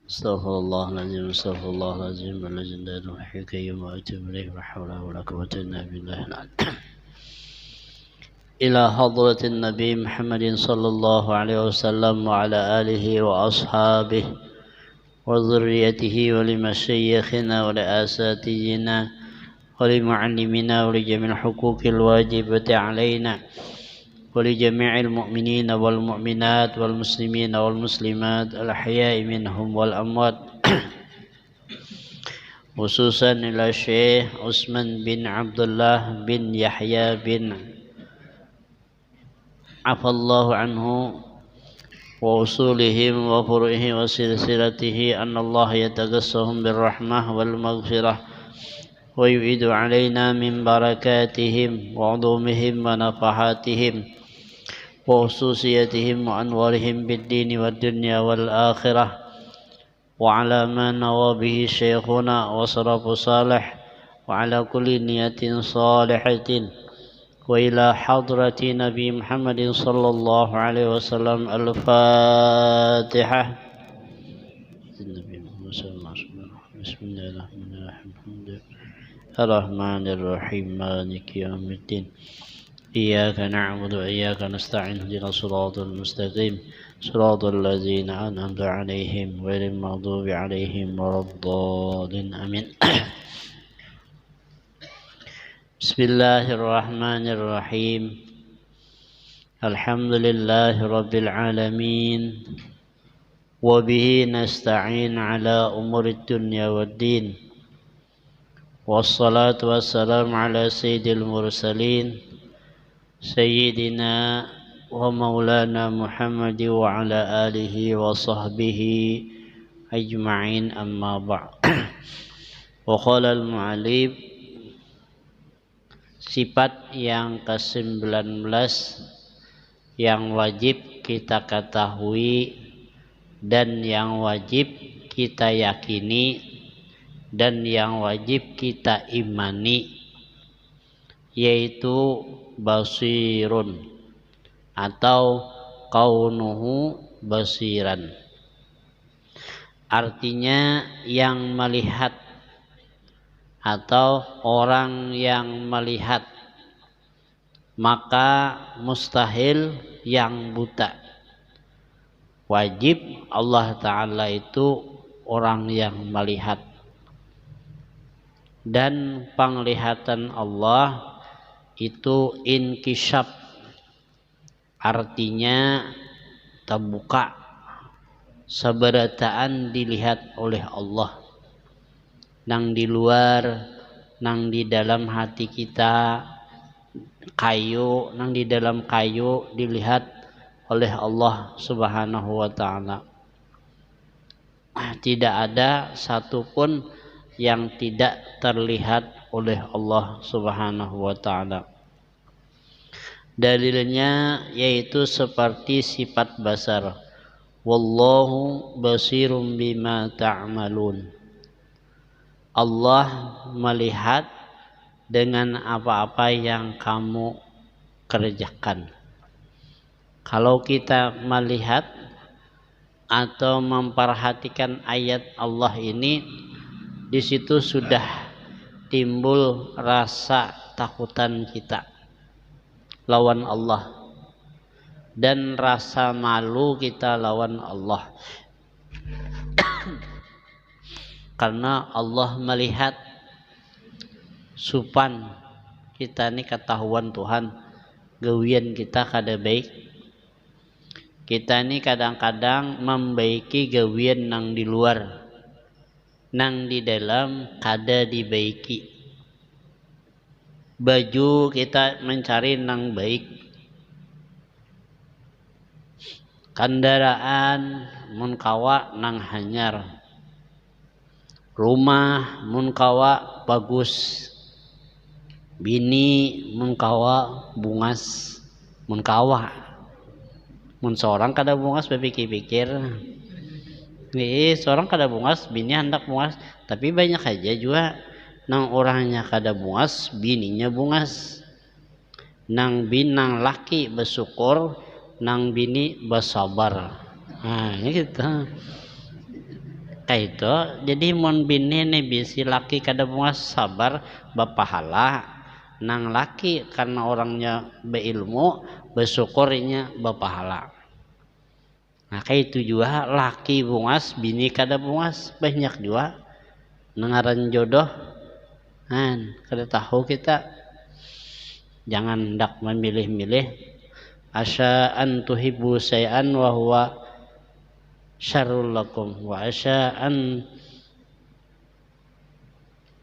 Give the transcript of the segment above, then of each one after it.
استغفر الله العظيم استغفر الله العظيم الذي لا يضحك يوم واتوب اليه ولا حول ولا قوه الا بالله العلي إلى حضرة النبي محمد صلى الله عليه وسلم وعلى آله وأصحابه وذريته ولمشايخنا ولأساتذتنا ولمعلمنا ولجميع الحقوق الواجبة علينا ولجميع المؤمنين والمؤمنات والمسلمين والمسلمات الأحياء منهم والأموات خصوصا إلى الشيخ عثمان بن عبد الله بن يحيى بن عفى الله عنه وأصولهم وفروعهم وسلسلته أن الله يتقصهم بالرحمة والمغفرة ويعيد علينا من بركاتهم وعظومهم ونفحاتهم وخصوصيتهم وأنوارهم بالدين والدنيا والآخرة وعلى ما نوى به شيخنا وصرف صالح وعلى كل نية صالحة وإلى حضرة نبي محمد صلى الله عليه وسلم الفاتحة. بسم الله الرحمن الرحيم الرحمن الرحيم مالك يوم الدين إياك نعبد وإياك نستعين اهدنا الصراط المستقيم صراط الذين أنعمت عليهم غير المغضوب عليهم ولا الضالين آمين. بسم الله الرحمن الرحيم الحمد لله رب العالمين وبه نستعين على أمور الدنيا والدين والصلاة والسلام على سيد المرسلين سيدنا ومولانا محمد وعلى آله وصحبه أجمعين أما بعد. وقال المعلم sifat yang ke-19 yang wajib kita ketahui dan yang wajib kita yakini dan yang wajib kita imani, yaitu basirun atau kaunuhu basiran, artinya yang melihat atau orang yang melihat, maka mustahil yang buta. Wajib Allah Ta'ala itu orang yang melihat, dan penglihatan Allah itu inkisyaf, artinya terbuka, seberataan dilihat oleh Allah, nang di luar, nang di dalam hati kita, kayu, nang di dalam kayu dilihat oleh Allah Subhanahu wa Ta'ala. Tidak ada satupun yang tidak terlihat oleh Allah Subhanahu wa Ta'ala. Dalilnya yaitu seperti sifat basar, wallahu basirum bima ta'malun. Allah melihat dengan apa-apa yang kamu kerjakan. Kalau kita melihat atau memperhatikan ayat Allah ini, di situ sudah timbul rasa takutan kita lawan Allah dan rasa malu kita lawan Allah. Karena Allah melihat supan kita ini ketahuan Tuhan, gawian kita kada baik. Kita ini kadang-kadang membaiki gawian nang di luar, nang di dalam kada dibaiki. Baju kita mencari nang baik, kendaraan mun kawa nang hanyar, rumah mun kawa bagus, bini mun kawa bungas, mun kawa, mun seorang kada bungas berpikir-pikir, seorang kada bungas, bini hendak bungas, tapi banyak aja juga nang orangnya kada bungas, bininya bungas, nang laki bersyukur, nang bini bersabar. Nah, ini gitu. Kaito jadi mun bini nih bisi laki kada bungas sabar bapahala nang laki karena orangnya beilmu bersyukurnya bapahala. Nah kayak itu juga laki bungas bini kada bungas banyak juga nengaran jodoh kan kada tahu kita jangan hendak memilih-milih asa an tuhibbu syai'an wa huwa syarrul lakum wa asa an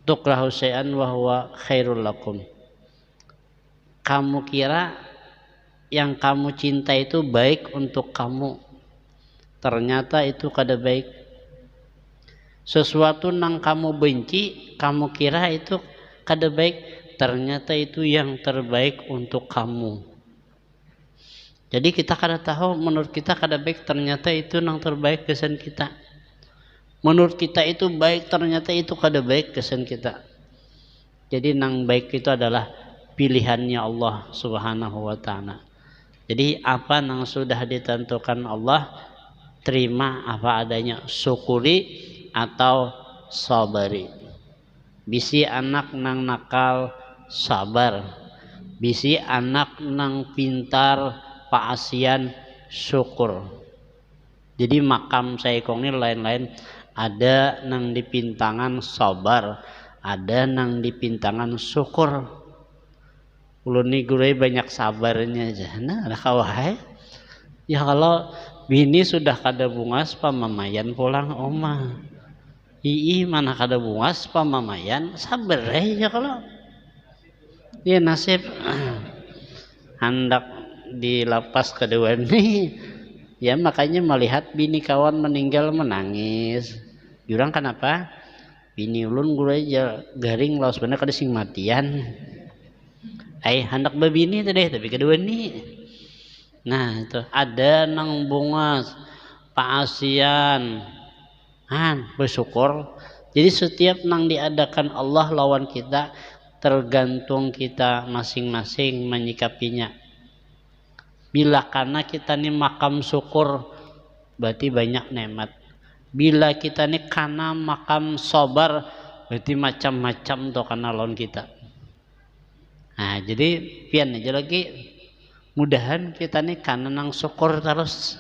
tukrahu syai'an wa huwa khairul lakum. Kamu kira yang kamu cinta itu baik untuk kamu, ternyata itu kada baik. Sesuatu yang kamu benci, kamu kira itu kada baik, ternyata itu yang terbaik untuk kamu. Jadi kita kada tahu, menurut kita kada baik, ternyata itu yang terbaik kesan kita. Menurut kita itu baik, ternyata itu kada baik kesan kita. Jadi yang baik itu adalah pilihannya Allah Subhanahu wa ta'ala. Jadi apa yang sudah ditentukan Allah, terima apa adanya, syukuri atau sabari. Bisi anak nang nakal sabar, bisi anak nang pintar paasian syukur. Jadi makam saikong ini lain-lain, ada nang dipintangan sabar, ada nang dipintangan syukur. Ulun ni gurui banyak sabarnya aja. Nah, ada kawai. Ya kalau bini sudah kada bungas pamamayan pulang oma. Ii mana kada bungas pamamayan sabar ya kalau. Ya nasib hendak dilepas kedua nih. Ya makanya melihat bini kawan meninggal menangis. Jurang kenapa? Bini ulun gurui garing laos bener kada sing matian. Hendak babini itu deh tapi kedua nih. Nah itu ada nang bungas paasian bersyukur. Jadi setiap nang diadakan Allah lawan kita tergantung kita masing-masing menyikapinya. Bila karena kita nih makam syukur berarti banyak nikmat. Bila kita nih karena makam sabar berarti macam-macam tuh karena lawan kita. Nah jadi pian aja lagi mudahan kita nih karena nang syukur terus.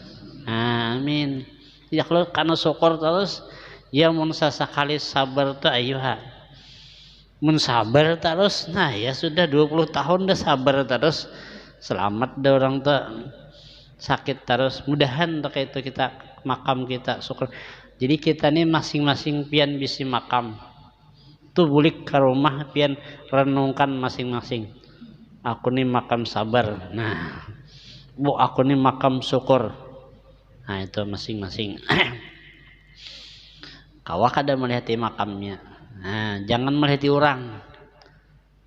Amin. Ya kalau karena syukur terus ya mun sasakali sabar tuh ayo ha. Mun sabar terus nah ya sudah 20 tahun dah sabar terus. Selamat dah orang tuh sakit terus. Mudahan tuh kayak itu kita makam kita syukur. Jadi kita nih masing-masing pian bisi makam. Tuh bulik ke rumah pian renungkan masing-masing. Aku nih makam sabar. Nah, bu aku nih makam syukur. Nah itu masing-masing. Kawah kada melihat makamnya. Nah jangan melihat orang.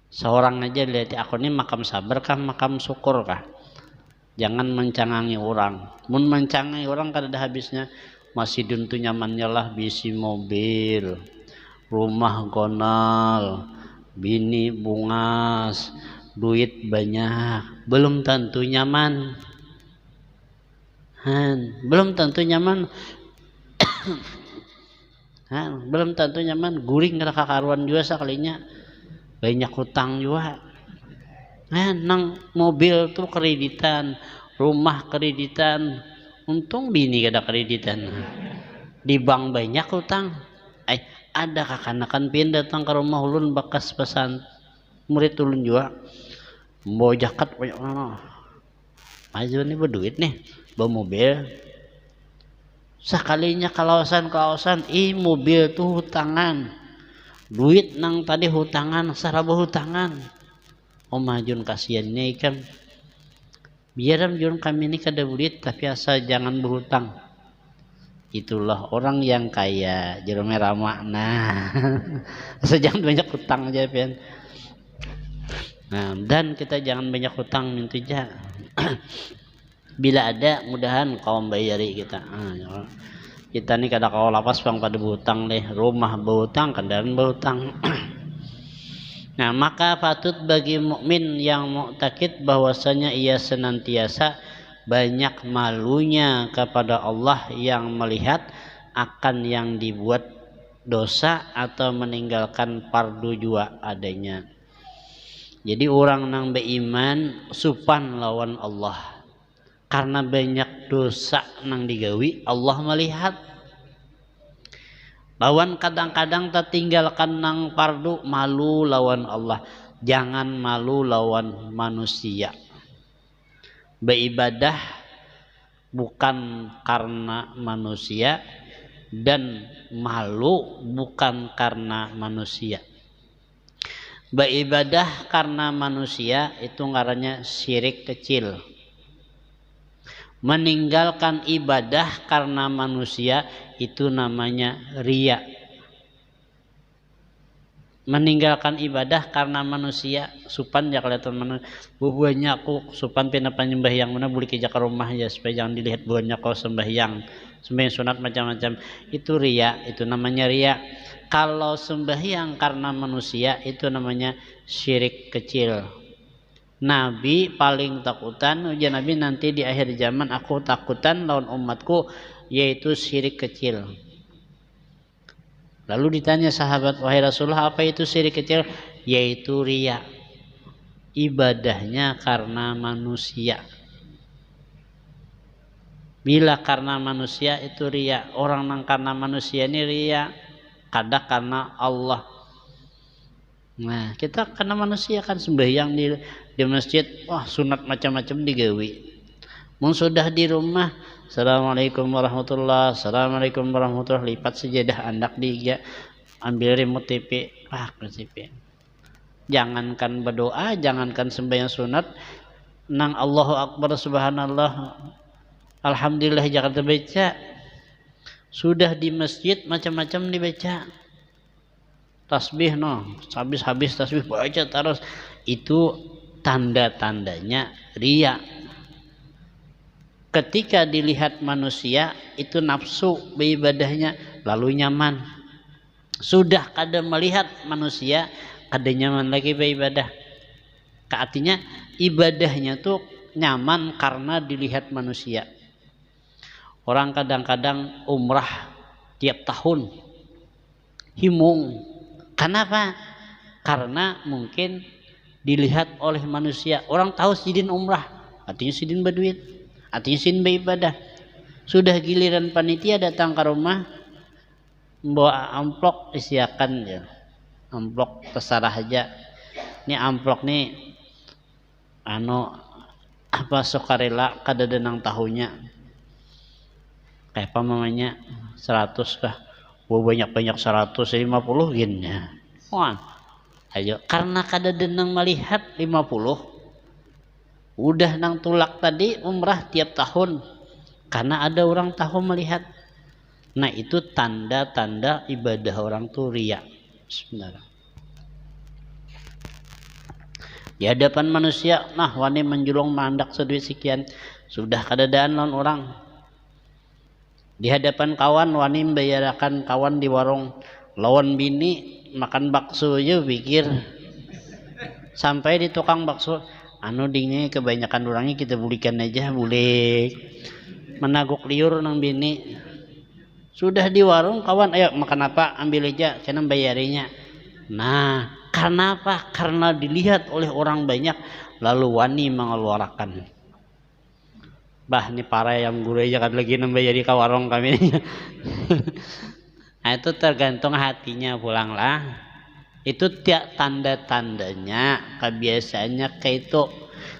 Seorang aja lihat aku nih makam sabar kah makam syukur kah. Jangan mencangangi orang. Mun mencangangi orang kada ada habisnya. Masih duntu nyamannya lah bisi mobil. Rumah gonal, bini bungas, duit banyak, belum tentu nyaman. Belum tentu nyaman. Belum tentu nyaman. Guring kada kakaruan juga sekalinya. Banyak hutang juga. Nang mobil tuh kreditan, rumah kreditan. Untung bini kada kreditan. Di bank banyak hutang. Ada kakanakan pian datang ke rumah ulun bekas pesan murid ulun juga bawa jaket banyak mana maju nih berduit nih bawa mobil sekalinya kawasan mobil tuh hutangan duit nang tadi hutangan saraba hutangan majun kasihannya ikan biaram jun kami ini kada duit tapi asal jangan berhutang. Itulah orang yang kaya jerome ramah. Nah jangan banyak hutang aja pian. Nah dan kita jangan banyak hutang mintuja. Bila ada mudahan kaum bayari kita. Kita nih kada kau lapas bang pada berhutang deh, rumah berhutang, kendaraan berhutang. Nah maka patut bagi mukmin yang mu'takid bahwasanya ia senantiasa banyak malunya kepada Allah yang melihat akan yang dibuat dosa atau meninggalkan fardu jua adanya. Jadi orang nang beriman supan lawan Allah karena banyak dosa nang digawi Allah melihat. Lawan kadang-kadang tertinggalkan nang fardu malu lawan Allah. Jangan malu lawan manusia. Beribadah bukan karena manusia dan malu bukan karena manusia. Beribadah karena manusia itu ngarannya syirik kecil. Meninggalkan ibadah karena manusia itu namanya riya. Meninggalkan ibadah karena manusia supan ya kelihatan manusia. Buahnya aku supan pina penyembahyang mana boleh kerja ke rumah ya supaya jangan dilihat buahnya kau sembahyang sunat macam-macam itu riya, itu namanya riya. Kalau sembahyang karena manusia itu namanya syirik kecil. Nabi paling takutan ujian Nabi nanti di akhir zaman aku takutan lawan umatku yaitu syirik kecil. Lalu ditanya sahabat, wahai Rasulullah apa itu syirik kecil? Yaitu riya, ibadahnya karena manusia. Bila karena manusia itu riya, orang yang karena manusia ini riya, kadang karena Allah. Nah kita karena manusia kan sembahyang di masjid, wah sunat macam-macam digawi. Mun sudah di rumah, assalamualaikum warahmatullah, assalamualaikum warahmatullah, lipat sejadah andak dia, ambil remote TV, ke TV. Jangankan berdoa, jangankan sembahyang sunat, nang Allahu Akbar subhanallah, alhamdulillah jangan terbaca. Sudah di masjid macam-macam dibaca. Tasbih habis tasbih baca terus, itu tanda-tandanya riya. Ketika dilihat manusia itu nafsu beribadahnya lalu nyaman. Sudah kada melihat manusia kada nyaman lagi beribadah. Artinya ibadahnya tuh nyaman karena dilihat manusia. Orang kadang-kadang umrah tiap tahun himung. Kenapa? Karena mungkin dilihat oleh manusia. Orang tahu sidin umrah, artinya sidin berduit, artinya sidin beribadah. Sudah giliran panitia datang ke rumah, membawa amplop isiakan ya. Amplop terserah aja. Ini amplop nih sukarela kada denang tahunya. Kayak apa namanya 100 kah? Banyak-banyak 150 gini ya. Wah, ayo karena kada denang melihat 50 udah nang tulak tadi umrah tiap tahun karena ada orang tahu melihat. Nah itu tanda-tanda ibadah orang tuh riya. Bismillah. Di hadapan manusia, wani menjulung mandak seduit sekian, sudah kadadaan lawan orang. Di hadapan kawan wani membayarkan kawan di warung, lawan bini makan bakso aja pikir. Sampai di tukang bakso, dingin kebanyakan orangnya kita belikan aja, boleh menaguk liur nang bini. Sudah di warung kawan, ayo makan apa, ambil aja, karena bayarinya. Nah, karena apa? Karena dilihat oleh orang banyak, lalu wani mengeluarkan. Bah, ini para yang guru aja kan lagi membayari ke warung kami. Nah, itu tergantung hatinya pulanglah. Itu tiap tanda-tandanya, kebiasaannya kayak itu.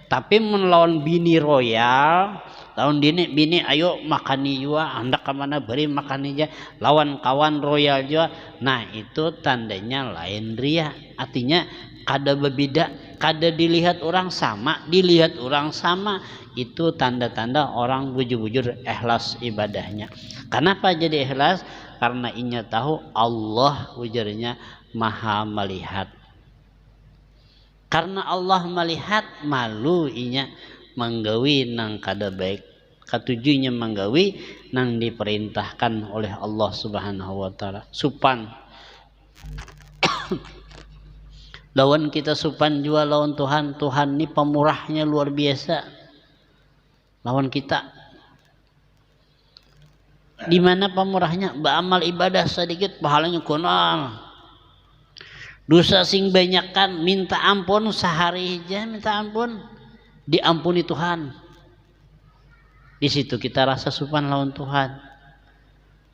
Tapi melawan bini royal, lawan bini ayo makani juga, hendak kemana beri makani aja, lawan kawan royal juga. Nah itu tandanya lain ria. Artinya kada berbeda, kada dilihat orang sama, dilihat orang sama. Itu tanda-tanda orang bujur-bujur ikhlas ibadahnya. Kenapa jadi ikhlas? Karena inya tahu Allah ujarnya maha melihat. Karena Allah melihat, malu inya menggawi nang kada baik. Ketujuhnya menggawi nang diperintahkan oleh Allah Subhanahu wa taala. Supan. Lawan kita supan jua lawan Tuhan. Tuhan ini pemurahnya luar biasa. Lawan kita. Di mana pemurahnya? Beramal ibadah sedikit pahalanya kunal. Dosa sing banyakan minta ampun sehari aja minta ampun diampuni Tuhan. Di situ kita rasa sopan lawan Tuhan.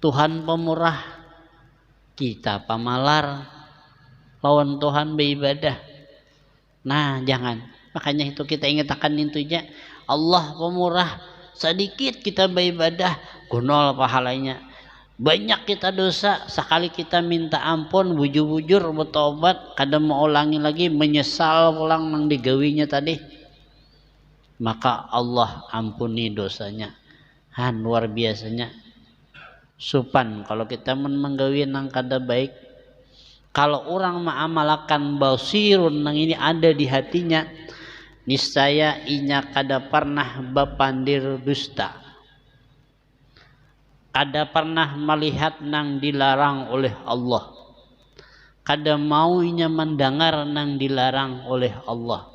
Tuhan pemurah, kita pemalar lawan Tuhan beribadah. Nah, jangan. Makanya itu kita ingat akan intunya Allah pemurah, sedikit kita beribadah kunol pahalanya. Banyak kita dosa, sekali kita minta ampun bujur-bujur bertobat, kadang mau ulangi lagi menyesal pulang nang digawinya tadi, maka Allah ampuni dosanya. Luar biasanya sopan kalau kita menggawi nang kada baik. Kalau orang mengamalkan basirun nang ini ada di hatinya, niscaya inya kada pernah bapandir dusta, kada pernah melihat nang dilarang oleh Allah, kada mau inya mendengar nang dilarang oleh Allah,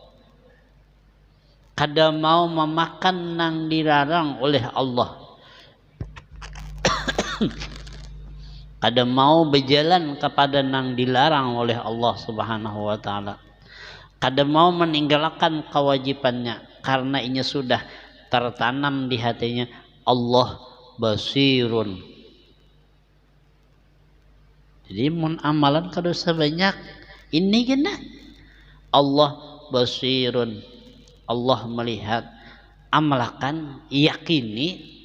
kada mau memakan nang dilarang oleh Allah, kada mau berjalan kepada nang dilarang oleh Allah Subhanahu wa taala, kada mau meninggalkan kewajibannya karena ini sudah tertanam di hatinya Allah basirun. Jadi mun amalan kadosa banyak ini kena Allah basirun, Allah melihat. Amalkan, yakini,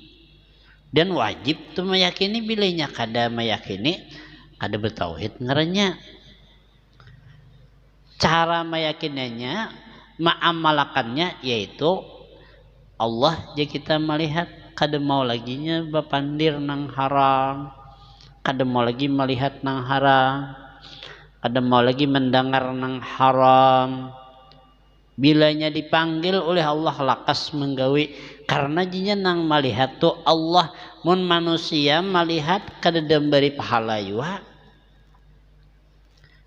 dan wajib tu meyakini. Bilanya kada meyakini, kada bertauhid ngaranya. Cara meyakininya, mengamalkannya yaitu Allah je kita melihat, kada mau laginya bapandir nang haram, kada mau lagi melihat nang haram, kada mau lagi mendengar nang haram. Bilanya dipanggil oleh Allah lakas menggawi, karena jinya nang melihat tu Allah. Mun manusia melihat kada memberi pahala juga.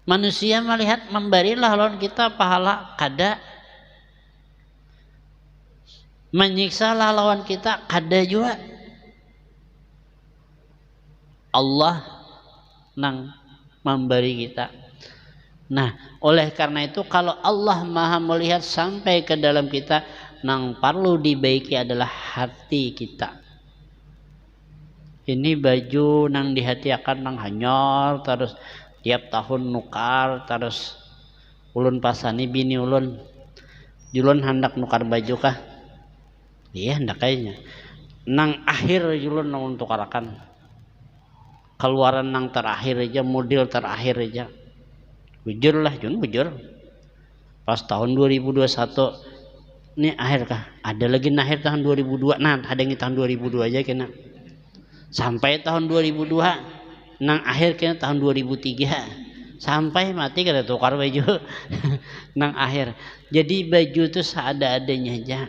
Manusia melihat memberilah lawan kita pahala, kada. Menyiksa lah lawan kita, kada juga. Allah nang memberi kita. Nah, oleh karena itu kalau Allah maha melihat sampai ke dalam kita, nang perlu dibaiki adalah hati kita. Ini baju nang di hati akan nang hanyar terus tiap tahun nukar terus. Ulun pasani bini ulun, julun hendak nukar baju kah? Iya hendak kayaknya. Nang akhir julun nang tukarakan. Keluaran nang terakhir aja, model terakhir aja. Bujur lah, Jun bujur. Pas tahun 2021 ini akhir kah? Ada lagi akhir tahun 2002. Nah, ada yang tahun 2002 aja kena. Sampai tahun 2002, nang akhir kena tahun 2003. Sampai mati kada tukar baju. Nang akhir. Jadi baju itu seada-adanya aja.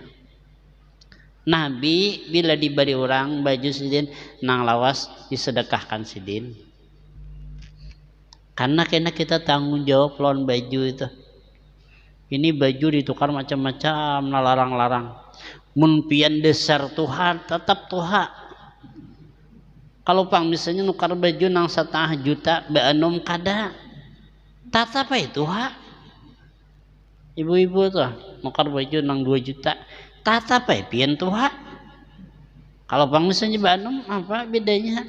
Nabi bila diberi orang baju sidin nang lawas disedekahkan sidin. Karena kena kita tanggung jawab lawan baju itu. Ini baju ditukar macam-macam, larang-larang. Mun pian dasar Tuhan, tetap Tuhan. Kalau pang misalnya nukar baju nang 1,5 juta, beanom kada. Tetap itu Tuhan. Ibu-ibu tuh nukar baju nang 2 juta, tetap pian Tuhan. Kalau pang misalnya beanom, apa bedanya?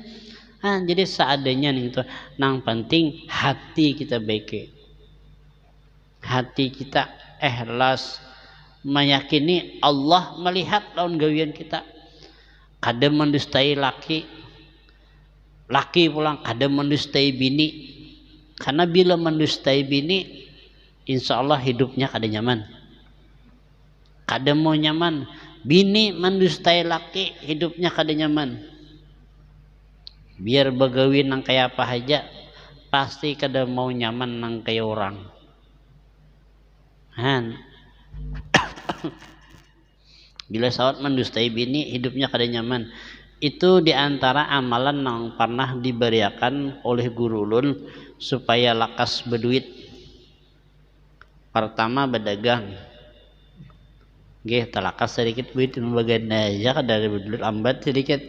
Jadi seadanya nih itu. Nang penting hati kita baik. Hati kita ikhlas meyakini Allah melihat lawan gawian kita. Kada mendustai laki. Laki pulang kada mendustai bini. Karena bila mendustai bini, insya Allah hidupnya kada nyaman. Kada mau nyaman. Bini mendustai laki, hidupnya kada nyaman. Biar begawi nang kayak apa aja, pasti kada mau nyaman nang kayak orang. Bila sawat mendustai bini, hidupnya kada nyaman. Itu diantara amalan yang pernah diberiakan oleh guru ulun supaya lakas berduit. Pertama berdagang. Talakas sedikit duit baganda aja kada berduit lambat sedikit.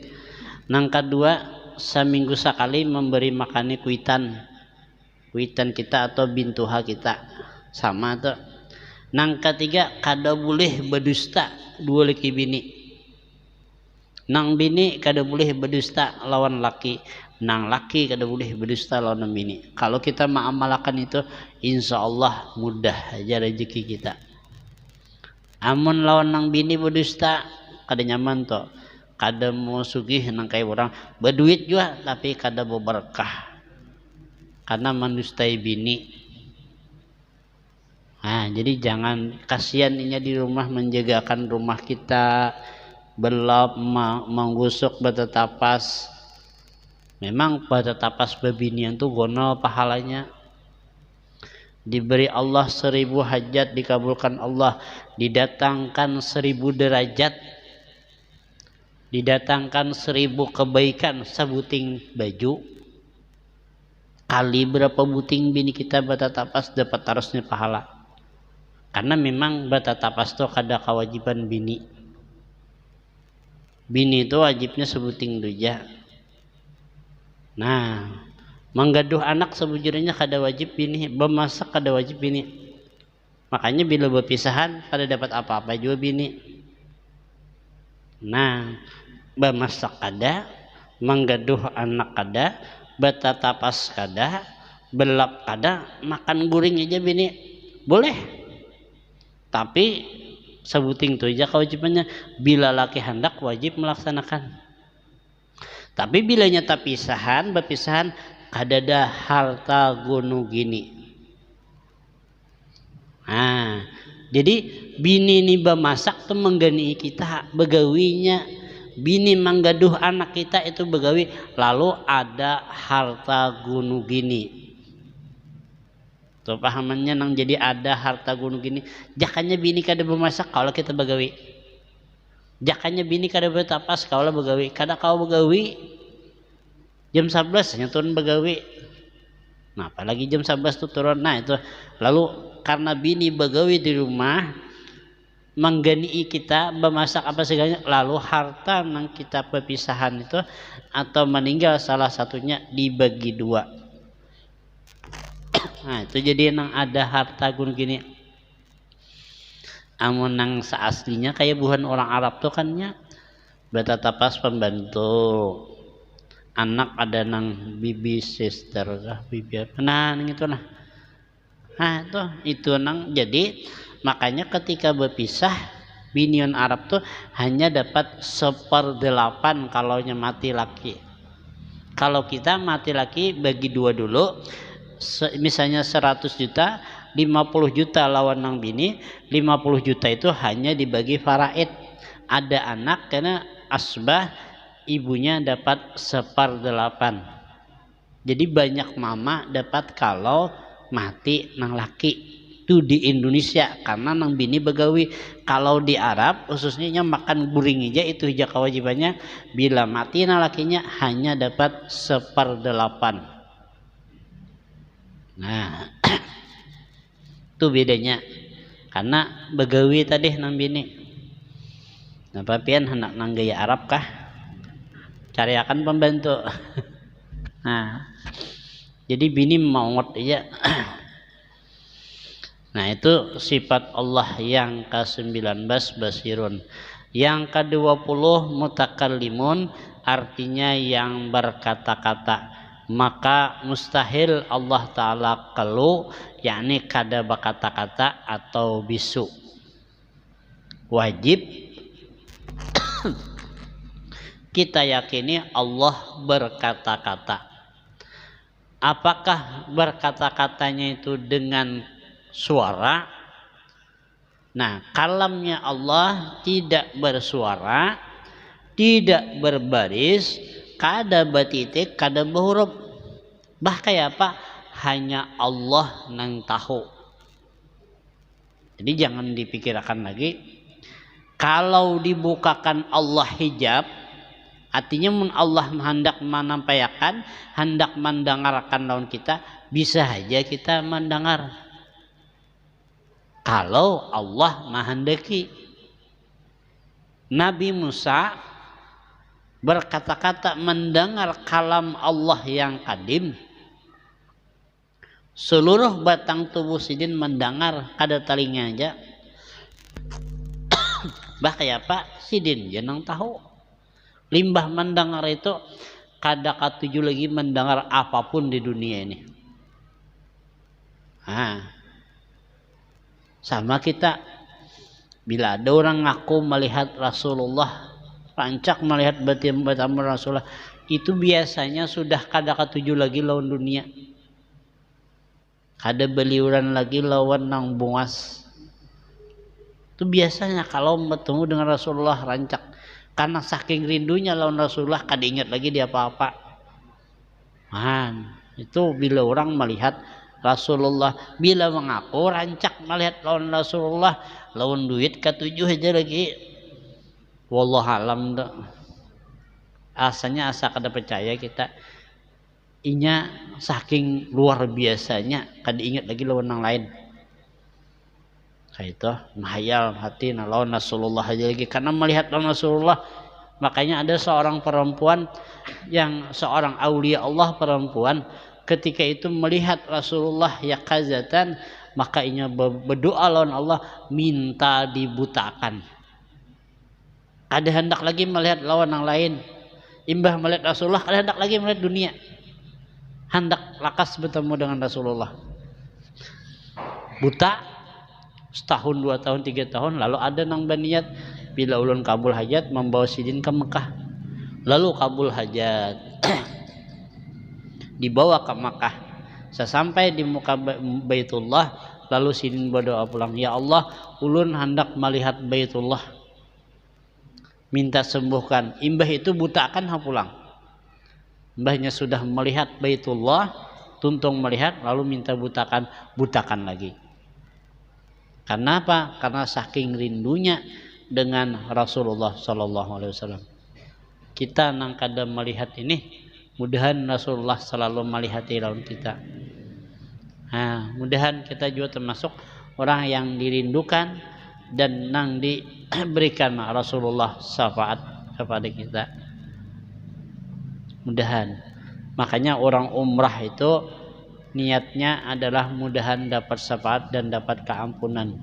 Nang kedua, seminggu sekali memberi makan kuitan kita atau bintuha kita sama tuh. Nang ketiga, kada boleh berdusta dua laki bini. Nang bini kada boleh berdusta lawan laki, nang laki kada boleh berdusta lawan bini. Kalau kita mengamalkan itu, insya Allah mudah aja rezeki kita. Amun lawan nang bini berdusta kada nyaman tuh, kada mau sugih nang kayak orang berduit juga tapi kada mau berkah karena mendustai bini. Nah, jadi jangan kasihan ini di rumah menjagakan rumah kita, belap menggusuk bata tapas. Memang bata tapas bebinian tuh gonol pahalanya. Diberi Allah 1000 hajat, dikabulkan Allah, didatangkan 1000 derajat, didatangkan 1000 kebaikan sebuting baju. Kali berapa buting bini kita bata tapas dapat harusnya pahala. Karena memang bata tapas itu kada kewajiban bini. Bini itu wajibnya sebuting duja. Nah, menggaduh anak sebujurnya kada wajib bini, bemasak kada wajib bini. Makanya bila berpisahan kada dapat apa-apa juga bini. Nah, bemasak kada, menggaduh anak kada, bata tapas kada, belap kada, makan guring aja bini boleh. Tapi sebuting itu aja kewajibannya. Bila laki hendak wajib melaksanakan. Tapi bila nyata berpisahan kadada harta gunu gini. Nah, jadi bini ini bemasak tuh menggani kita begawinya. Bini menggaduh anak kita itu begawi. Lalu ada harta gunu gini. Tuh pahamannya nang jadi ada harta gunung gini. Jakanya bini kada bermasak kalau kita begawi. Jakanya bini kada bertapas kalau begawi. Kada kau begawi jam 11 nya turun begawi. Nah, apalagi jam 11 tuh turun. Nah, itu lalu karena bini begawi di rumah menggani kita memasak apa segalanya, lalu harta nang kita perpisahan itu atau meninggal salah satunya dibagi dua. Nah, itu jadi nang ada harta gun gini. Amun nang seaslinya kayak bukan orang Arab tuh kan nya bata tapas pembantu. Anak ada nang bibi sister kah bibi apa. Nah, nang itu nah. Nah, itu nang jadi makanya ketika berpisah binion Arab tuh hanya dapat 1/8 kalau mati laki. Kalau kita mati laki bagi dua dulu. Misalnya 100 juta, 50 juta lawan nang bini, 50 juta itu hanya dibagi faraid. Ada anak karena asbah ibunya dapat 1/8. Jadi banyak mama dapat kalau mati nang laki. Itu di Indonesia karena nang bini begawi. Kalau di Arab khususnya makan guring aja itu hija kewajibannya. Bila mati nang lakinya hanya dapat 1/8. Nah, itu bedanya. Karena begawi tadi nang bini. Nah, papian hendak nang gaya Arab kah? Cariakan pembantu. Nah, jadi bini maungot aja. Nah, itu sifat Allah yang ke-19 basirun. Yang ke-20 mutakallimun, artinya yang berkata-kata. Maka mustahil Allah Ta'ala kelu, yakni kada berkata-kata atau bisu. Wajib kita yakini Allah berkata-kata. Apakah berkata-katanya itu dengan suara? Nah, kalamnya Allah tidak bersuara, tidak berbaris, kada batitik, kada berhuruf. Bahkan apa? Hanya Allah nang tahu. Jadi jangan dipikirkan lagi. Kalau dibukakan Allah hijab, artinya Allah hendak menampaikan, hendak mendengarkan lawan kita, bisa saja kita mendengar. Kalau Allah menghendaki. Nabi Musa berkata-kata, mendengar kalam Allah yang kadim. Seluruh batang tubuh sidin mendengar, kada telinga aja. Bah kayak apa? Sidin jenang tahu. Limbah mendengar itu kada katuju lagi mendengar apapun di dunia ini. Sama kita, bila ada orang ngaku melihat Rasulullah, rancak melihat batin Rasulullah, itu biasanya sudah kada katuju lagi lawan dunia. Kada beliuran lagi lawan nang bungas. Itu biasanya kalau bertemu dengan Rasulullah rancak, karena saking rindunya lawan Rasulullah kada ingat lagi dia apa-apa. Itu bila orang melihat Rasulullah, bila mengaku rancak melihat lawan Rasulullah, lawan duit katujuh aja lagi. Wallahualam dah. Asanya asa kada percaya kita. Inya saking luar biasanya kada ingat lagi lawan yang lain. Kayak itu mahayal hati lawan Rasulullah aja lagi karena melihat lawan Rasulullah. Makanya ada seorang perempuan yang seorang aulia Allah perempuan, ketika itu melihat Rasulullah yakazatan, maka inya berdoa lawan Allah minta dibutakan. Ada hendak lagi melihat lawan yang lain. Imbah melihat Rasulullah, kada hendak lagi melihat dunia. Hendak lakas bertemu dengan Rasulullah. Buta setahun, 2 tahun, 3 tahun, lalu ada nang berniat bila ulun kabul hajat membawa sidin ke Mekah. Lalu kabul hajat dibawa ke Mekah. Sesampai di muka Baitullah, lalu sidin berdoa pulang, ya Allah, ulun hendak melihat Baitullah, minta sembuhkan. Imbah itu butakan pulang. Mbahnya sudah melihat Baitullah, tuntung melihat, lalu minta butakan lagi. Karena apa? Karena saking rindunya dengan Rasulullah Sallallahu Alaihi Wasallam. Kita nang kada melihat ini, mudahan Rasulullah selalu melihat lawan kita. Mudahan kita juga termasuk orang yang dirindukan dan nang diberikan Rasulullah syafaat kepada kita. Mudahan. Makanya orang umrah itu niatnya adalah mudahan dapat syafaat dan dapat keampunan.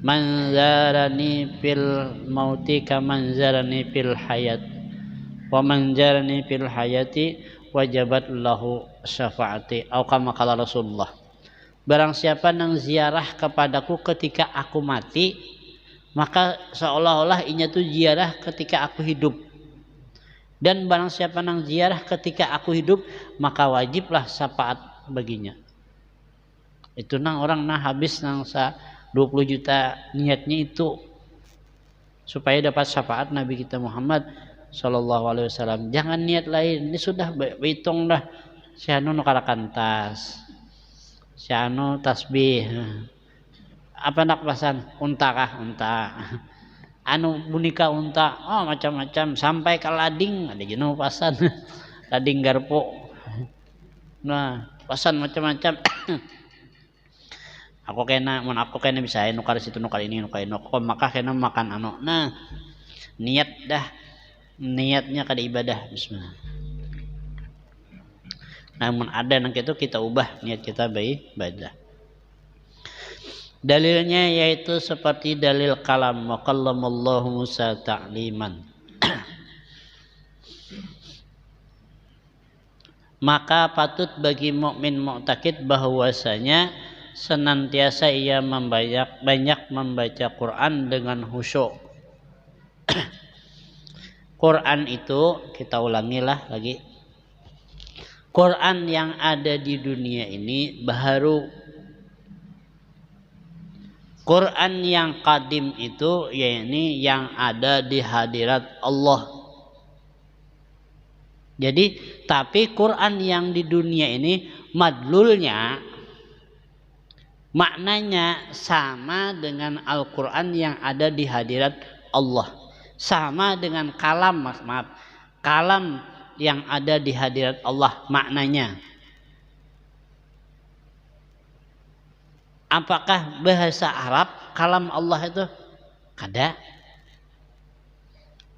Man zarani fil mauti kaman zarani fil hayat, wa man zarani fil hayati wajabat lahu syafaati, atau kama qala Rasulullah. Barang siapa nang ziarah kepadaku ketika aku mati, maka seolah-olah inya tu ziarah ketika aku hidup. Dan barang siapa nang ziarah ketika aku hidup, maka wajiblah syafaat baginya. Itu nang orang habis nang 20 juta niatnya itu supaya dapat syafaat Nabi kita Muhammad Sallallahu Alaihi Wasallam. Jangan niat lain. Ini sudah hitung dah. Si anu nukarakan tas, si anu tasbih. Apa nak pasan? Unta kah? Unta. Anu bunika unta, macam-macam, sampai ke lading ada jenuh pasan. Lading garpo. Nah, pasan macam-macam. Aku kena bisa nukar situ, nukar ini, nukar ini. Kok maka kena makan anu. Nah, niat dah. Niatnya kada ibadah. Bismillah. Namun ada nang itu kita ubah niat kita baik ibadah. Dalilnya yaitu seperti dalil kalam, wa kallamallahu Musa ta'liman. Maka patut bagi mukmin mu'takid bahwasanya senantiasa ia banyak membaca Quran dengan khusyuk. Quran itu, kita ulangilah lagi, Quran yang ada di dunia ini baru. Quran yang qadim itu yakni yang ada di hadirat Allah. Jadi tapi Quran yang di dunia ini madlulnya, maknanya sama dengan Al-Quran yang ada di hadirat Allah. Sama dengan kalam, kalam yang ada di hadirat Allah maknanya. Apakah bahasa Arab kalam Allah itu? Kada.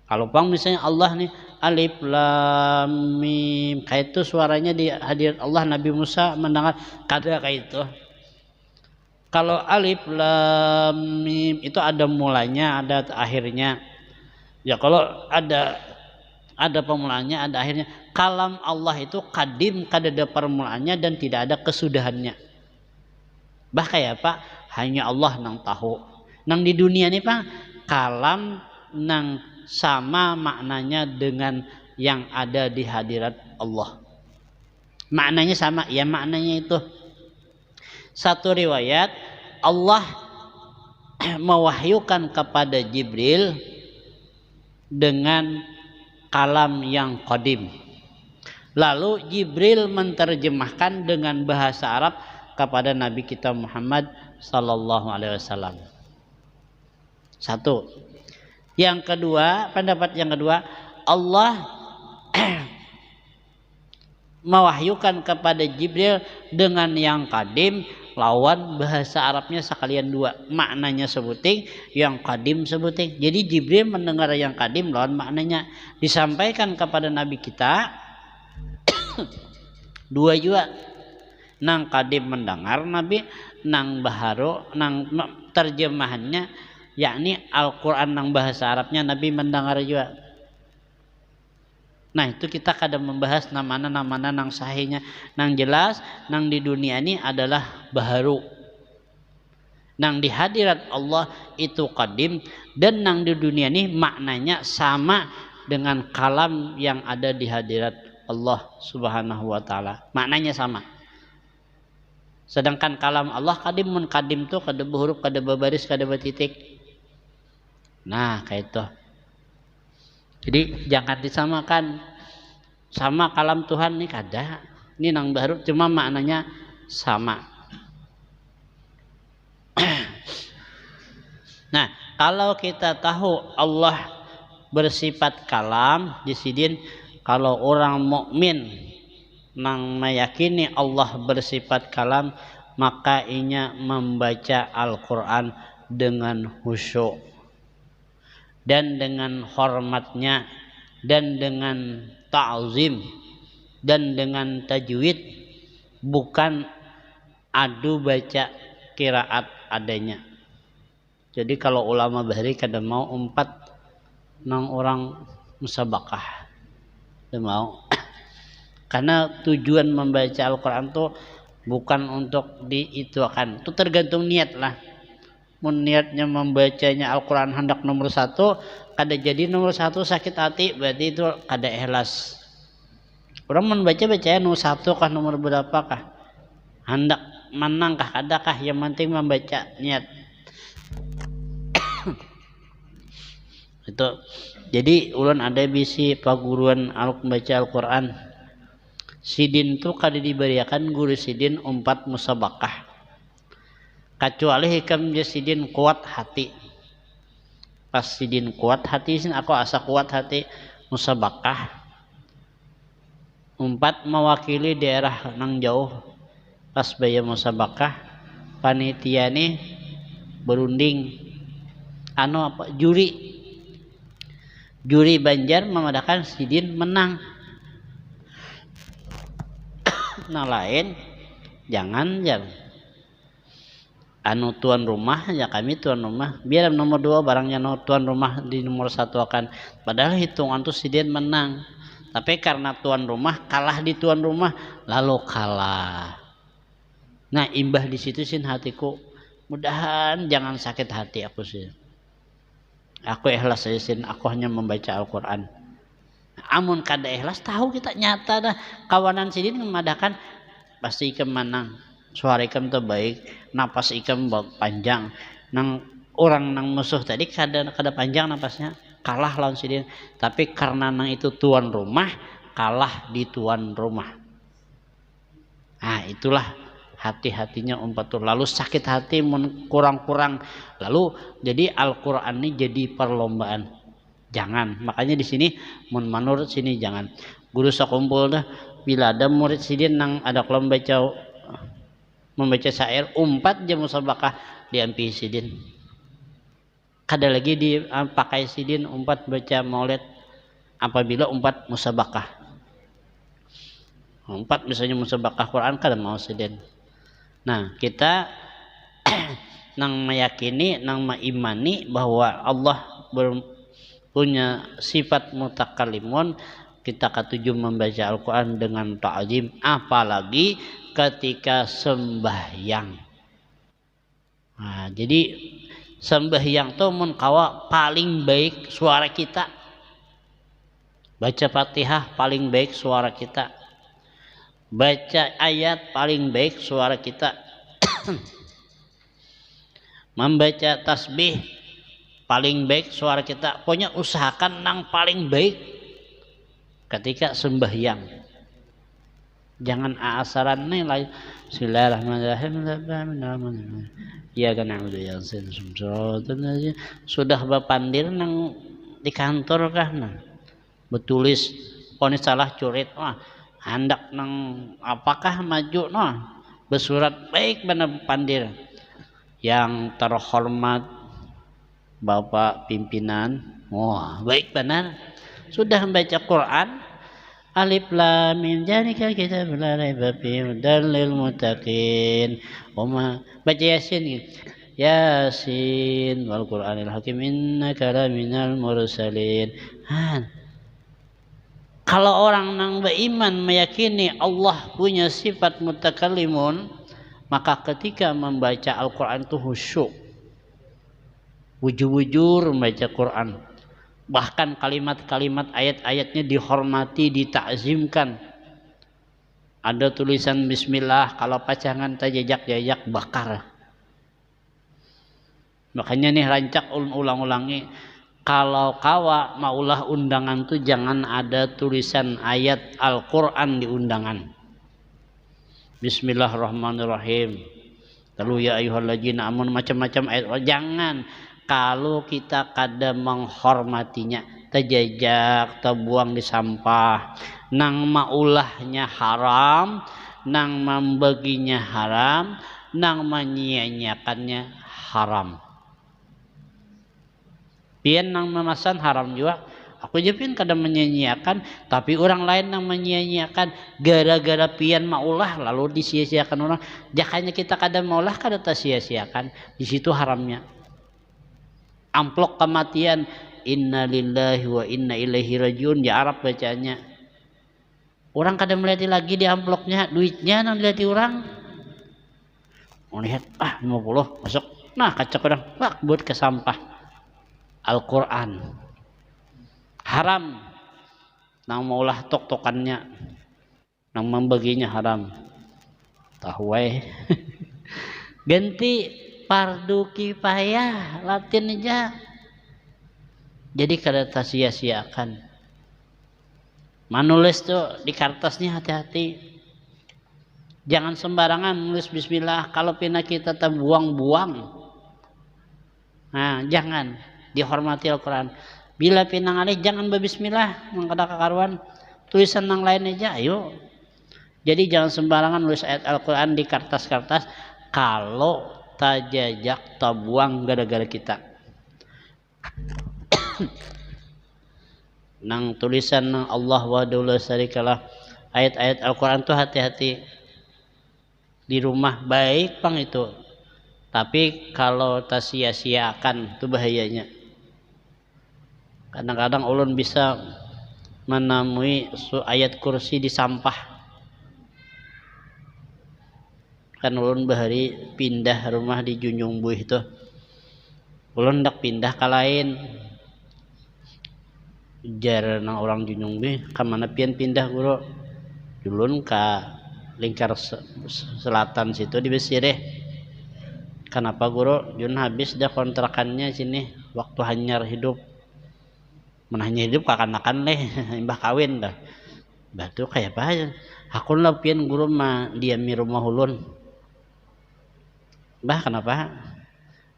Kalau pang misalnya Allah nih alif lam mim, kayak itu suaranya di hadirat Allah Nabi Musa mendengar kada kayak itu. Kalau alif lam mim itu ada mulanya, ada akhirnya. Ya kalau ada pemulaannya, ada akhirnya. Kalam Allah itu kadim, kada ada permulaannya dan tidak ada kesudahannya. Bah kayak apa? Hanya Allah nang tahu. Nang di dunia ini Pak, kalam nang sama maknanya dengan yang ada di hadirat Allah. Maknanya sama, ya maknanya itu. Satu riwayat Allah mewahyukan kepada Jibril dengan kalam yang qadim. Lalu Jibril menerjemahkan dengan bahasa Arab kepada Nabi kita Muhammad sallallahu alaihi wasallam. Satu. Yang kedua, pendapat yang kedua, Allah mewahyukan kepada Jibril dengan yang qadim lawan bahasa Arabnya sekalian dua, maknanya sebuting, yang qadim sebuting. Jadi Jibril mendengar yang qadim lawan maknanya disampaikan kepada Nabi kita dua juga. Nang qadim mendengar Nabi, nang baharu nang terjemahannya yakni Al-Qur'an nang bahasa Arabnya Nabi mendengar juga. Nah itu kita kadang membahas namana nang sahihnya, nang jelas nang di dunia ini adalah baharu, nang di hadirat Allah itu qadim, dan nang di dunia ini maknanya sama dengan kalam yang ada di hadirat Allah subhanahu wa ta'ala, maknanya sama. Sedangkan kalam Allah qadim, mun qadim tuh kada huruf, kada baris, kada titik. Nah kayak itu. Jadi jangan disamakan sama kalam Tuhan nih kada. Ini nang baru cuma maknanya sama. Nah, kalau kita tahu Allah bersifat kalam, disidin kalau orang mukmin nang meyakini Allah bersifat kalam, maka inya membaca Al-Qur'an dengan khusyuk dan dengan hormatnya dan dengan ta'zim dan dengan tajwid, bukan adu baca qiraat adanya. Jadi kalau ulama bahari kada mau umpat nang orang musabakah, kada mau. Karena tujuan membaca Al-Qur'an tuh bukan untuk diituakan, itu tergantung niat lah. Niatnya membacanya Al-Quran hendak nomor 1, kada jadi nomor 1 sakit hati, berarti itu kada ikhlas. Orang membaca nomor 1 kah nomor berapa kah, hendak menang kah kada kah, yang penting membaca niat. Itu jadi ulun ada bisi paguruan membaca Al-Quran. Sidin tuh kada diberiakan guru sidin umpat musabakah, kecuali hikam jasidin kuat hati. Pas sidin kuat hati, sin aku asa kuat hati musabakah umpat mewakili daerah nang jauh. Pas baya musabakah panitia nih berunding juri Banjar memadakan sidin menang. Nah lain jangan tuan rumah, ya kami tuan rumah, biar nomor 2 barangnya tuan rumah di nomor 1 akan, padahal hitungan tuh sidin menang, tapi karena tuan rumah kalah di tuan rumah lalu kalah. Nah imbah di situ sin hatiku, mudahan jangan sakit hati aku sih, aku ikhlas aja sin, aku hanya membaca Al-Quran. Amun kada ikhlas, tahu kita nyata dah kawanan sidin memadakan pasti ikam menang, suara ikam terbaik, napas ikam panjang, nang orang nang musuh tadi kada panjang napasnya, kalah lawan sidin, tapi karena nang itu tuan rumah kalah di tuan rumah. Nah itulah hati-hatinya umpatur, lalu sakit hati kurang-kurang, lalu jadi Al-Quran ini jadi perlombaan. Jangan, makanya di sini menurut sini jangan. Guru sekumpul dah bila ada murid sidin nang ada kelompok membaca syair 4 jam musabakah diampi sidin. Kada lagi dipakai sidin umpat baca maulid apabila umpat musabakah. Umpat misalnya musabakah Quran kada mau sidin. Nah, kita nang meyakini, nang mengimani bahwa Allah punya sifat mutakallimun, kita ketujuh membaca Al-Quran dengan ta'zim, apalagi ketika sembahyang. Nah, jadi sembahyang tuh mun kawa paling baik suara kita. Baca Fatihah paling baik suara kita. Baca ayat paling baik suara kita. Membaca tasbih paling baik suara kita. Pokoknya usahakan nang paling baik ketika sembahyang. Jangan asaran nih lagi. Bismillahirrahmanirrahim. Ya kan sudah bapandir nang di kantor kah nang betulis ponis salah curit wah hendak nang apakah maju no bersurat baik benar pandir yang terhormat Bapak pimpinan wah baik benar sudah membaca Quran alif lam mim zalikal kitabul la raiba fihi hudal lil muttaqin baca Yasin Yasin wal Qur'anil hakim innaka laminal mursalin. Kalau orang nang beriman meyakini Allah punya sifat mutakallimun, maka ketika membaca Al-Quran itu khusyuk, wujur-wujur membaca Quran, bahkan kalimat-kalimat ayat-ayatnya dihormati, ditakzimkan. Ada tulisan Bismillah, kalau pacangan tajajak-jajak bakar. Makanya nih rancak ulang-ulangi. Kalau kawa maulah undangan tuh jangan ada tulisan ayat Al-Quran di undangan. Bismillahirrahmanirrahim. Lalu ya ayyuhalladzina amanu macam-macam ayat. Jangan. Kalau kita kada menghormatinya, terjajak, terbuang di sampah. Nang maulahnya haram, nang membaginya haram, nang menyia-nyiakannya haram. Pian nang memesan haram juga. Aku je pian kada menyia-nyiakan, tapi orang lain nang menyia-nyiakan gara-gara pian maulah lalu disia-siakan orang. Jakanya kita kada maulah kada tersia-siakan. Di situ haramnya. Amplok kematian inna lillahi wa inna ilaihi rajiun di Arab bacanya. Orang kada melihat lagi di amploknya, duitnya nang dilihat orang. Melihat 50 masuk. Nah, kacak orang, buat ke sampah. Al-Quran haram nang maulah tok-tokannya nang membaginya haram tahu ganti fardu kifayah latin aja jadi kada sia-siakan manulis tuh di kertasnya hati-hati jangan sembarangan nulis bismillah kalau pina kita terbuang-buang nah jangan dihormati Al-Quran. Bila pinang alih jangan berbismillah mengkada kakaruan tulisan yang lain aja ayo. Jadi jangan sembarangan nulis ayat Al-Quran di kertas-kertas kalau tajajak tabuang gara-gara kita. Nang tulisan nang Allah wahdahu la syarikalah ayat-ayat Al-Quran tuh hati-hati di rumah baik pang itu. Tapi kalau sia-siakan itu bahayanya. Kadang-kadang ulun bisa menemui ayat kursi di sampah. Kan ulun bahari pindah rumah di Junjung Buih itu. Ulun hendak pindah ke lain. Jar nang orang Junjung Buih, kemana pian pindah guru? Ulun ke lingkar selatan situ di Besireh. Kenapa guru? Jun habis dah kontrakannya sini waktu hanyar hidup. Menanya hidup kakanakan leh imbah kawin dah batu kayak apa aja aku lah pian guru mah diami rumah ulun bah kenapa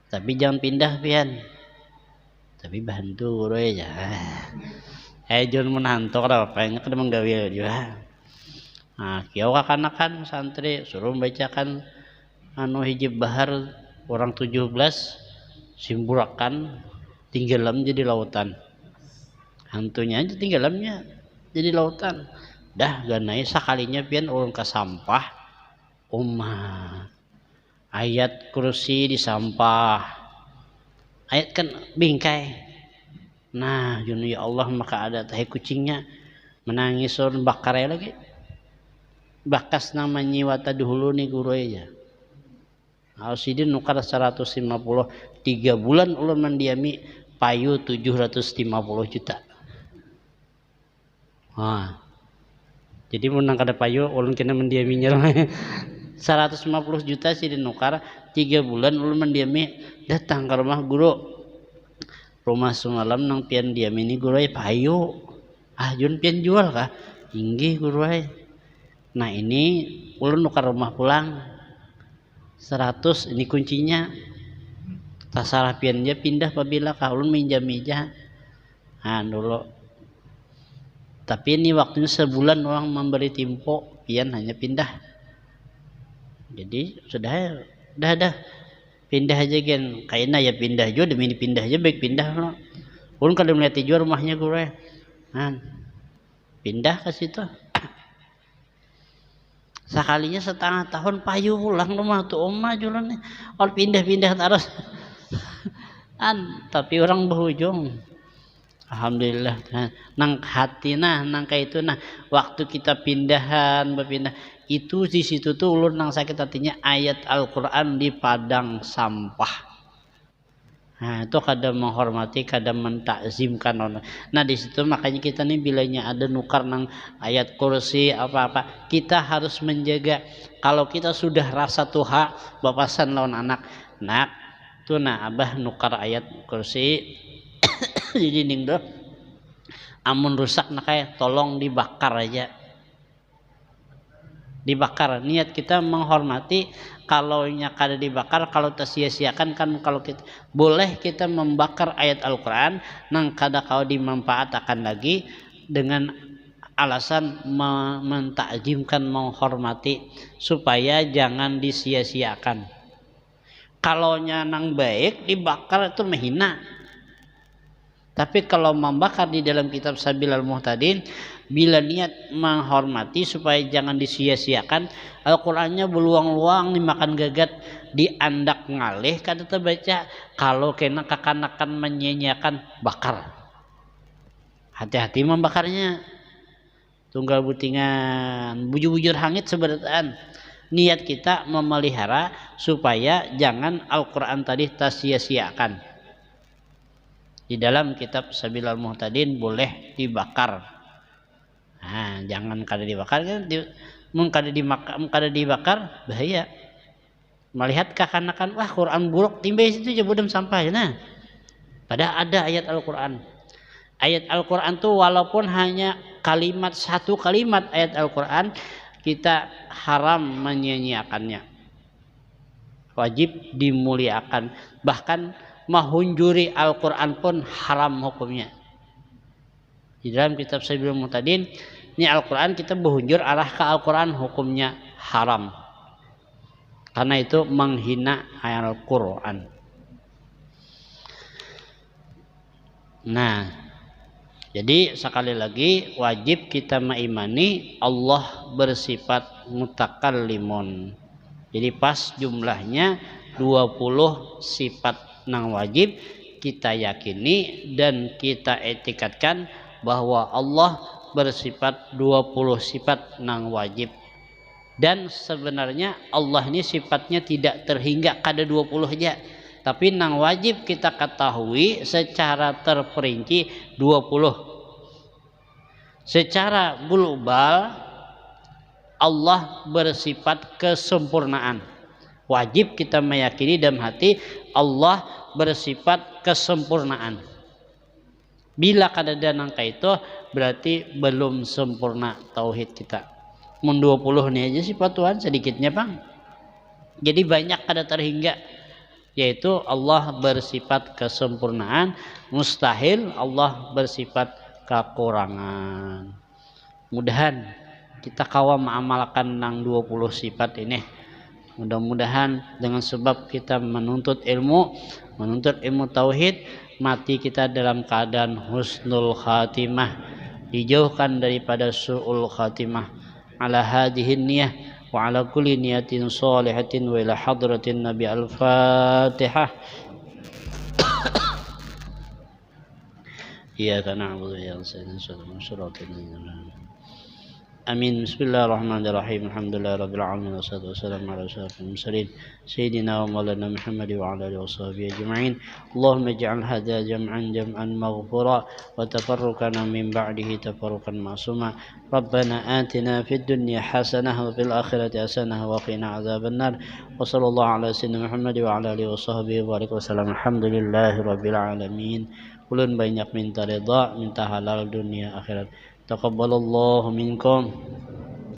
tapi jangan pindah pian tapi bantu guru aja Jun menantu kada apa kada menggawe juga nah kiau kakanakan santri suruh membacakan hijib bahar orang 17 simburakan tinggalam jadi lautan. Hantunya aja tinggalamnya jadi lautan. Dah ganai sakalinya pian ulun ka sampah umat. Ayat kursi di sampah. Ayat kan bingkai. Nah, ya Allah maka ada tahi kucingnya menangis orang bakar lagi. Bakas nama nyiwata dulu nih guru aja. Alsidin nukar 150 3 bulan ulun mendiami payu 750 juta. Nah, jadi menang kada payu ulun kena mendiaminya 150 juta sih dinukar 3 bulan ulun mendiami datang ke rumah guru. Rumah semalam nang pian diam ini guru ay payu. Ah jun pian jual kah? Inggih guru ay. Nah ini ulun nukar rumah pulang 100 ini kuncinya. Tasalah piannya pindah apabila kah ulun minjam meja. Nah dulu. Tapi ini waktunya sebulan orang memberi tempo pian hanya pindah. Jadi sudah dah pindah aja kan. Kayaknya ya pindah juga demi pindah aja baik pindah loh. Ulun kalau melihat juga rumahnya gue. Nah, pindah ke situ. Sekalinya setengah tahun payu pulang rumah tuh oma julan nih. Kalau pindah-pindah terus. Tapi orang berujung. Alhamdulillah. Nang hati nang kayak itu waktu kita pindahan berpindah itu di situ tuh ulun nang sakit hatinya ayat Al-Qur'an di padang sampah. Nah, itu kadang menghormati, kadang mentakzimkan orang. Nah, di situ makanya kita nih bilanya ada nukar nang ayat kursi apa-apa, kita harus menjaga. Kalau kita sudah rasa tuha, bapasan lawan anak, nak, tuh abah nukar ayat kursi, jadi ning doh, amun rusak kayak tolong dibakar aja. Dibakar, niat kita menghormati. Kalau kada dibakar, kalau tersia-siakan kan kalau kita boleh kita membakar ayat Al-Qur'an nang kada kau dimanfaatkan lagi dengan alasan mentakjimkan, menghormati supaya jangan disia-siakan. Kalau nang baik dibakar itu menghina. Tapi kalau membakar di dalam kitab Sabilal Muhtadin, bila niat menghormati supaya jangan disia-siakan, Al-Qur'annya beluang-luang dimakan gagat, diandak ngalih kada terbaca. Kalau kena kekanakan menyanyiakan, bakar. Hati-hati membakarnya. Tunggal butingan bujur-bujur hangit seberataan. Niat kita memelihara supaya jangan Al-Qur'an tadi tersia-siakan. Di dalam kitab Sabilal Muhtadin boleh dibakar. Nah, jangan kada dibakar kan kada dibakar bahaya. Melihat kekanakan wah Quran buruk timbai situ aja bodam sampai. Nah, padahal ada ayat Al-Qur'an. Ayat Al-Qur'an tuh walaupun hanya kalimat satu kalimat ayat Al-Qur'an kita haram menyanyiakannya. Wajib dimuliakan. Bahkan mahunjuri Al-Qur'an pun haram hukumnya. Di dalam kitab Sabilul Muhtadin ini Al-Qur'an kita berhunjur arah ke Al-Qur'an hukumnya haram. Karena itu menghina Al-Qur'an. Nah, jadi sekali lagi wajib kita mengimani Allah bersifat mutakallimun. Jadi pas jumlahnya 20 sifat nang wajib kita yakini dan kita etikatkan bahwa Allah bersifat 20 sifat nang wajib. Dan sebenarnya Allah ini sifatnya tidak terhingga kada 20 aja. Tapi nang wajib kita ketahui secara terperinci 20. Secara global Allah bersifat kesempurnaan. Wajib kita meyakini dalam hati Allah bersifat kesempurnaan. Bila kada ada nangka itu berarti belum sempurna tauhid kita. Mun 20 ini aja sifat Tuhan sedikitnya bang. Jadi banyak kada terhingga, yaitu Allah bersifat kesempurnaan, mustahil Allah bersifat kekurangan. Mudahan kita kawam mengamalkan nang 20 sifat ini. Mudah-mudahan dengan sebab kita menuntut ilmu tauhid, mati kita dalam keadaan husnul khatimah, dijauhkan daripada su'ul khatimah. Ala hadhihi niyah wa ala kulli niyatin salihatin wa ila hadratin nabi. Al-Fatihah. Iyyaka na'budu wa iyyaka nasta'in. Amin. Bismillahirrahmanirrahim. Alhamdulillahirabbil alamin wassalatu wassalamu ala asyrafil mursalin sayyidina wa maulana Muhammad wa ala alihi washabihi ajma'in. Allahumma ij'al hadha jam'an maghfura wa tafarruqana min ba'dihi tafarruqan ma'suma. Rabbana atina fid dunya hasanah wa fil akhirati hasanah wa qina adzabannar. Wa sallallahu ala sayyidina Muhammad wa ala alihi washabihi wa barik wasallam. Alhamdulillahirabbil alamin. Ulun banyak minta ridha, minta halal dunia akhirat. Taqabbalallahu minkum.